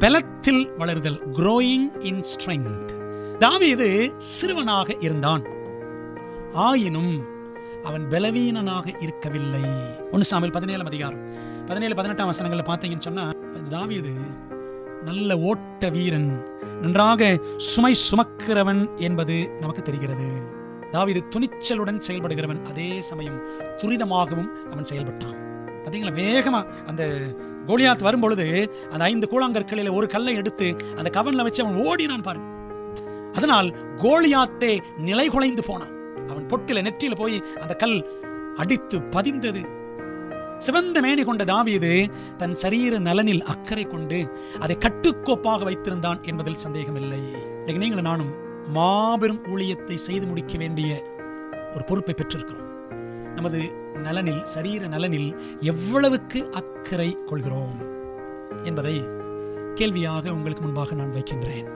பலத்தில் வளருதல், growing in strength. தாவீது சிறுவனாக இருந்தான், ஆயினும் அவன் பலவீனனாக இருக்கவில்லை. 1 சாமுவேல் 17:17-18 வசனங்களை பார்த்தீங்கன்னு சொன்னா, தாவீது நல்ல ஓட்ட வீரன், நன்றாக சுமை சுமக்கிறவன் என்பது நமக்கு தெரிகிறது. தாவீது துணிச்சலுடன் செயல்படுகிறவன், அதே சமயம் துரிதமாகவும் அவன் செயல்பட்டான். பார்த்தீங்களா, வேகமா அந்த கோலியாத் வரும்பொழுது அந்த 5 கூழாங்கற்களில் ஒரு கல்லை எடுத்து அந்த கவன்ல வச்சு அவன் ஓடினான் பாருங்க. அதனால் கோலியாத்தே நிலை குலைந்து போனான். அவன் பொட்டில நெற்றியில போய் அந்த கல் அடித்து பதிந்தது. சிவந்த மேனி கொண்ட தாவீது தன் சரீர நலனில் அக்கறை கொண்டு அதை கட்டுக்கோப்பாக வைத்திருந்தான் என்பதில் சந்தேகமில்லை. நீங்களும் நானும் மாபெரும் ஊழியத்தை செய்து முடிக்க வேண்டிய ஒரு பொறுப்பை பெற்றிருக்கிறோம். நமது நலனில், சரீர நலனில் எவ்வளவுக்கு அக்கறை கொள்கிறோம் என்பதை கேள்வியாக உங்களுக்கு முன்பாக நான் வைக்கின்றேன்.